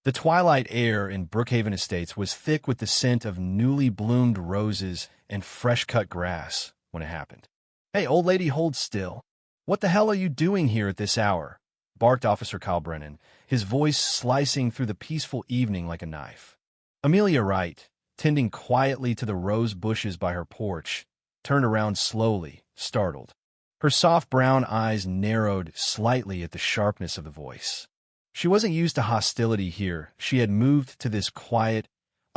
The twilight air in Brookhaven Estates was thick with the scent of newly bloomed roses and fresh-cut grass when it happened. "Hey, old lady, hold still. What the hell are you doing here at this hour?" barked Officer Kyle Brennan, his voice slicing through the peaceful evening like a knife. Amelia Wright, tending quietly to the rose bushes by her porch, turned around slowly, startled. Her soft brown eyes narrowed slightly at the sharpness of the voice. She wasn't used to hostility here. She had moved to this quiet,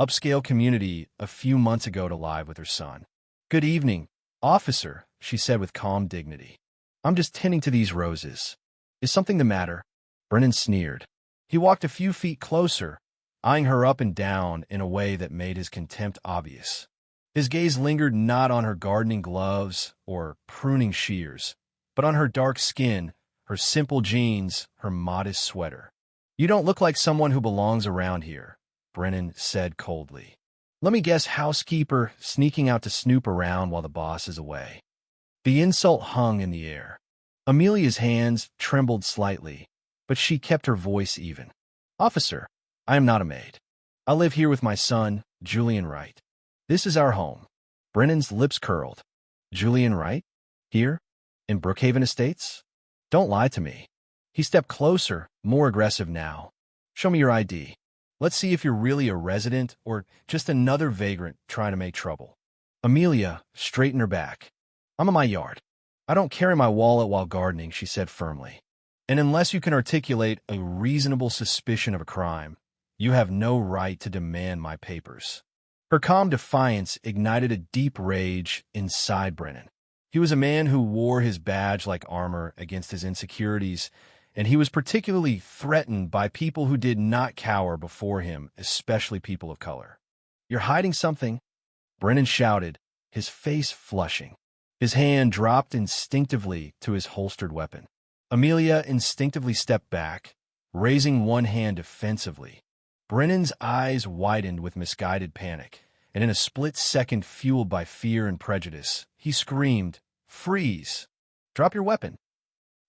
upscale community a few months ago to live with her son. "Good evening, officer," she said with calm dignity. "I'm just tending to these roses. Is something the matter?" Brennan sneered. He walked a few feet closer, eyeing her up and down in a way that made his contempt obvious. His gaze lingered not on her gardening gloves or pruning shears, but on her dark skin, her simple jeans, her modest sweater. "You don't look like someone who belongs around here," Brennan said coldly. "Let me guess, housekeeper sneaking out to snoop around while the boss is away." The insult hung in the air. Amelia's hands trembled slightly, but she kept her voice even. "Officer, I am not a maid. I live here with my son, Julian Wright. This is our home." Brennan's lips curled. "Julian Wright? Here? In Brookhaven Estates? Don't lie to me." He stepped closer, more aggressive now. "Show me your ID. Let's see if you're really a resident or just another vagrant trying to make trouble." Amelia straightened her back. "I'm in my yard. I don't carry my wallet while gardening," she said firmly. "And unless you can articulate a reasonable suspicion of a crime, you have no right to demand my papers." Her calm defiance ignited a deep rage inside Brennan. He was a man who wore his badge like armor against his insecurities, and he was particularly threatened by people who did not cower before him, especially people of color. "You're hiding something," Brennan shouted, his face flushing. His hand dropped instinctively to his holstered weapon. Amelia instinctively stepped back, raising one hand defensively. Brennan's eyes widened with misguided panic, and in a split second fueled by fear and prejudice, he screamed, "Freeze! Drop your weapon!"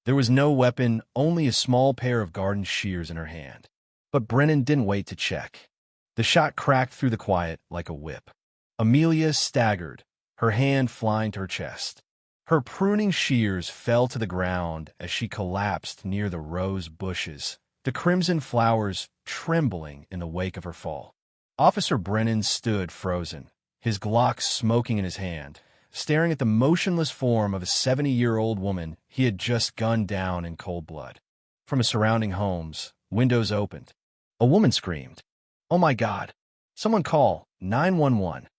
There was no weapon, only a small pair of garden shears in her hand. But Brennan didn't wait to check. The shot cracked through the quiet like a whip. Amelia staggered, her hand flying to her chest. Her pruning shears fell to the ground as she collapsed near the rose bushes, the crimson flowers trembling in the wake of her fall. Officer Brennan stood frozen, his Glock smoking in his hand, staring at the motionless form of a 70-year-old woman he had just gunned down in cold blood. From the surrounding homes, windows opened. A woman screamed, "Oh my God! Someone call 911."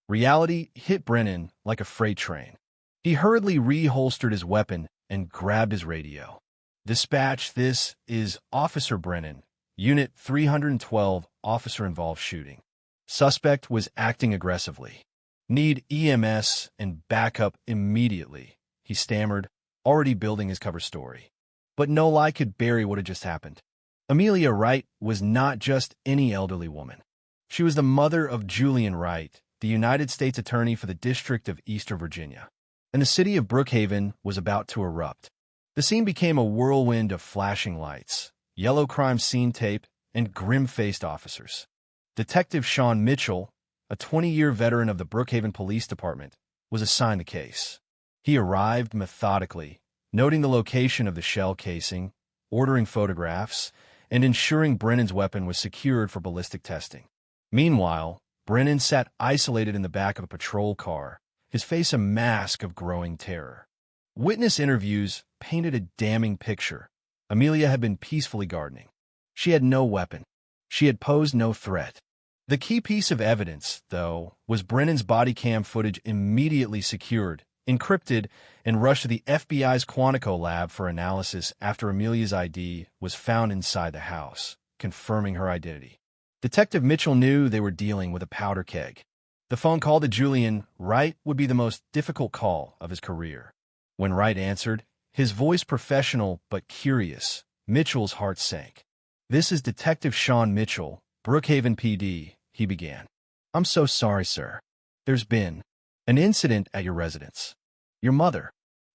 Reality hit Brennan like a freight train. He hurriedly reholstered his weapon and grabbed his radio. "Dispatch, this is Officer Brennan, Unit 312, officer-involved shooting. Suspect was acting aggressively. Need EMS and backup immediately," he stammered, already building his cover story. But no lie could bury what had just happened. Amelia Wright was not just any elderly woman. She was the mother of Julian Wright, the United States Attorney for the District of Eastern Virginia. And the city of Brookhaven was about to erupt. The scene became a whirlwind of flashing lights, yellow crime scene tape, and grim-faced officers. Detective Sean Mitchell, a 20-year veteran of the Brookhaven Police Department, was assigned the case. He arrived methodically, noting the location of the shell casing, ordering photographs, and ensuring Brennan's weapon was secured for ballistic testing. Meanwhile, Brennan sat isolated in the back of a patrol car, his face a mask of growing terror. Witness interviews painted a damning picture. Amelia had been peacefully gardening. She had no weapon. She had posed no threat. The key piece of evidence, though, was Brennan's body cam footage immediately secured, encrypted, and rushed to the FBI's Quantico lab for analysis after Amelia's ID was found inside the house, confirming her identity. Detective Mitchell knew they were dealing with a powder keg. The phone call to Julian Wright would be the most difficult call of his career. When Wright answered, his voice professional but curious, Mitchell's heart sank. "This is Detective Sean Mitchell, Brookhaven PD," he began. "I'm so sorry, sir. There's been an incident at your residence. Your mother."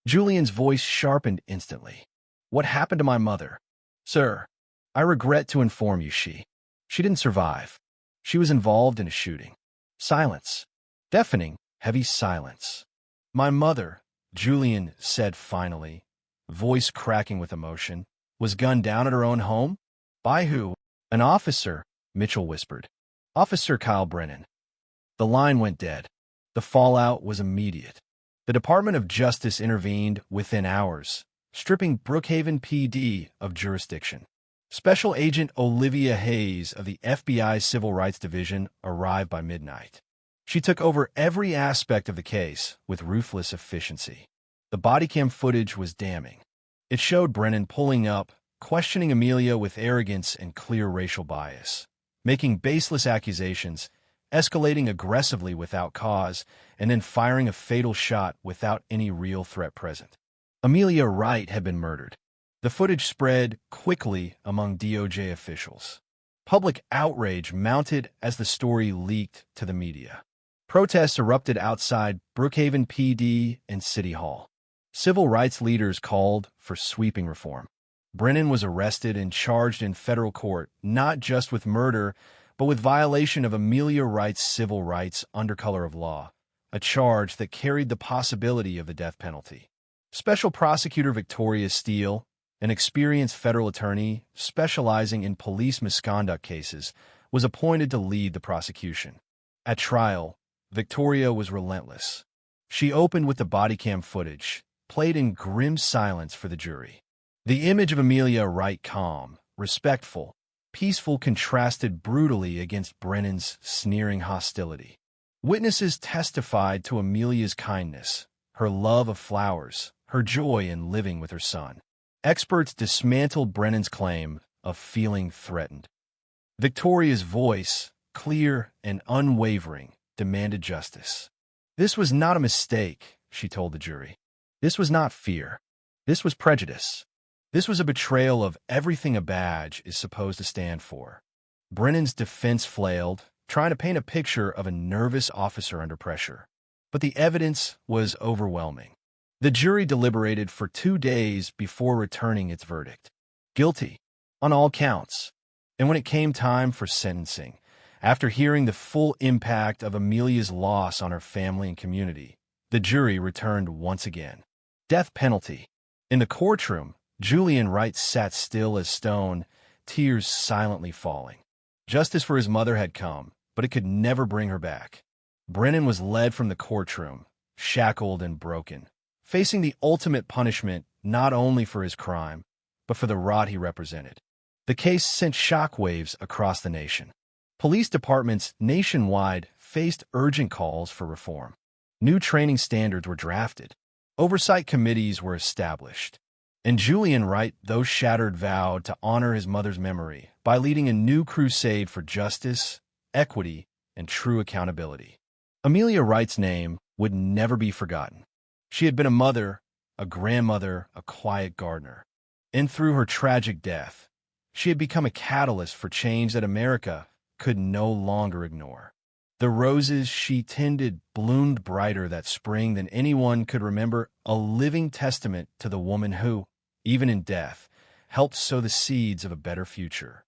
Julian's voice sharpened instantly. "What happened to my mother?" "Sir, I regret to inform you she She didn't survive. She was involved in a shooting. Silence. Deafening, heavy silence. My mother, Julian said finally, voice cracking with emotion, was gunned down at her own home? By who? An officer, Mitchell whispered. Officer Kyle Brennan. The line went dead. The fallout was immediate. The Department of Justice intervened within hours, stripping Brookhaven PD of jurisdiction. Special Agent Olivia Hayes of the FBI's Civil Rights Division arrived by midnight. She took over every aspect of the case with ruthless efficiency. The body cam footage was damning. It showed Brennan pulling up, questioning Amelia with arrogance and clear racial bias, making baseless accusations, escalating aggressively without cause, and then firing a fatal shot without any real threat present. Amelia Wright had been murdered. The footage spread quickly among DOJ officials. Public outrage mounted as the story leaked to the media. Protests erupted outside Brookhaven PD and City Hall. Civil rights leaders called for sweeping reform. Brennan was arrested and charged in federal court, not just with murder, but with violation of Amelia Wright's civil rights under color of law, a charge that carried the possibility of the death penalty. Special Prosecutor Victoria Steele, an experienced federal attorney specializing in police misconduct cases, was appointed to lead the prosecution. At trial, Victoria was relentless. She opened with the body cam footage, played in grim silence for the jury. The image of Amelia Wright, calm, respectful, peaceful, contrasted brutally against Brennan's sneering hostility. Witnesses testified to Amelia's kindness, her love of flowers, her joy in living with her son. Experts dismantled Brennan's claim of feeling threatened. Victoria's voice, clear and unwavering, demanded justice. This was not a mistake, she told the jury. This was not fear. This was prejudice. This was a betrayal of everything a badge is supposed to stand for. Brennan's defense flailed, trying to paint a picture of a nervous officer under pressure. But the evidence was overwhelming. The jury deliberated for 2 days before returning its verdict. Guilty, on all counts. And when it came time for sentencing, after hearing the full impact of Amelia's loss on her family and community, the jury returned once again. Death penalty. In the courtroom, Julian Wright sat still as stone, tears silently falling. Justice for his mother had come, but it could never bring her back. Brennan was led from the courtroom, shackled and broken, facing the ultimate punishment not only for his crime, but for the rot he represented. The case sent shockwaves across the nation. Police departments nationwide faced urgent calls for reform. New training standards were drafted. Oversight committees were established. And Julian Wright, though shattered, vowed to honor his mother's memory by leading a new crusade for justice, equity, and true accountability. Amelia Wright's name would never be forgotten. She had been a mother, a grandmother, a quiet gardener. And through her tragic death, she had become a catalyst for change that America could no longer ignore. The roses she tended bloomed brighter that spring than anyone could remember, a living testament to the woman who, even in death, helped sow the seeds of a better future.